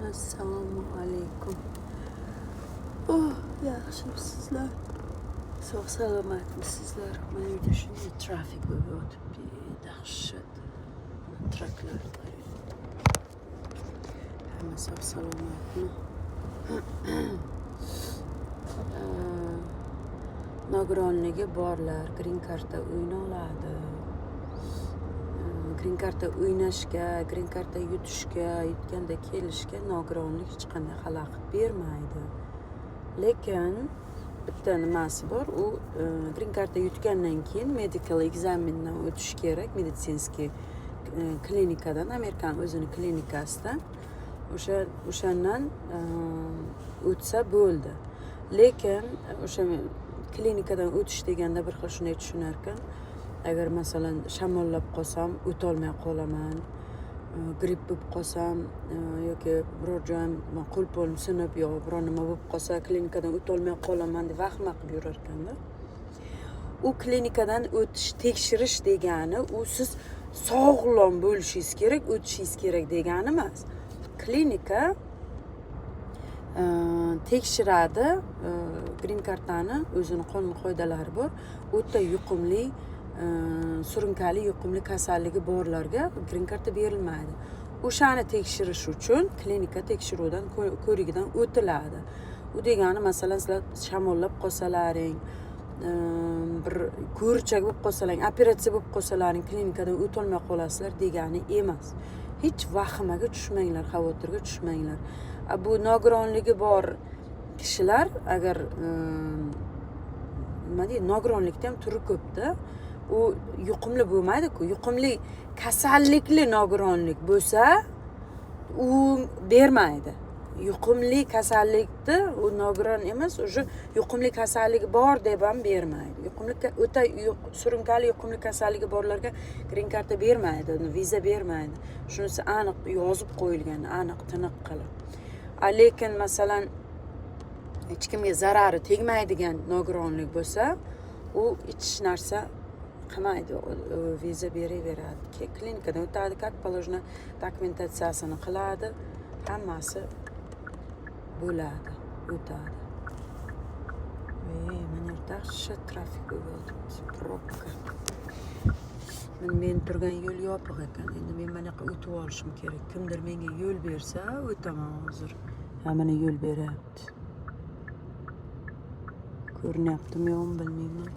Assalomu alaykum. Oh, yaxshimisizlar? Sog' salomatmisizlar? Mana bu yerda shunday trafik bo'lib yotibdi, dahshat. Traklar. Hamma sog' salomatmi? Nogironligi borlar green karta uyni oladi. Green karta o'ynashga, green karta yutishga, yutganda kelishga nogironlik hech qanday xalaqit bermaydi. Lekin bitta nimasi bor, u green karta yutgandan keyin medical examendan o'tish kerak, meditsinskiy klinikadan, Amerikan o'zini klinikasidan. O'shandan o'tsa bo'ldi. Lekin o'sha klinikadan o'tish deganda bir xil shunday tushunar ekan. Agar masalan shamollab qolsam, o'tolmay qolaman, gripp bo'lib qolsam yoki biror joyim qo'l-po'lim sinib yo biror nima bo'lib qolsa, klinikadan o'tolmay qolaman deb vahima qilib yurar ekanda. U klinikadan o'tish, tekshirish degani, u siz sog'lom bo'lishingiz kerak, o'tishingiz kerak degani emas. Klinika tekshiradi, green kartani o'zini qonun qoidalari bor. O'ta yuqumli surunkali yuqumli kasalligi borlarga green karta berilmaydi. O'shani tekshirish uchun klinika tekshiruvdan ko'rigidan o'tiladi. U degani masalan sizlar shamollab qolsalaring, bir ko'rchak bo'lib qolsalaring, operatsiya bo'lib qolsalaring klinikadan o'tolmay qolasizlar degani emas. Hech vahimaga tushmanglar, xavotirga tushmanglar. Bu nogironligi bor kishilar agar nima deydi, nogironlikda ham turi ko'pda. U yuqumli bo'lmaydi-ku. Yuqumli kasallikli nogironlik bo'lsa, u bermaydi. Yuqumli kasallikni u nogiron emas, o'sha yuqumli kasalligi bor deb ham bermaydi. Yuqumli o'ta surunkali yuqumli kasalligi borlarga green karta bermaydi, viza bermaydi. Shunisi aniq yozib qo'yilgan, aniq tiniq qilib. Lekin masalan hech kimga zarari tegmaydigan nogironlik bo'lsa, u hech narsa qilmaydi, viza beraveradi. Klinikadan o'tadi, как положено dokumentatsiyasini qiladi, hammasi bo'ladi, o'tadi. Mana dahshat trafik bo'ldi, probka. Men turgan yo'l yopiq ekan. Endi men mana o'tib olishim kerak. Kimdir menga yo'l bersa, o'taman hozir. Mana yo'l beryapti. Ko'rinyaptimi yo'qmi bilmayman.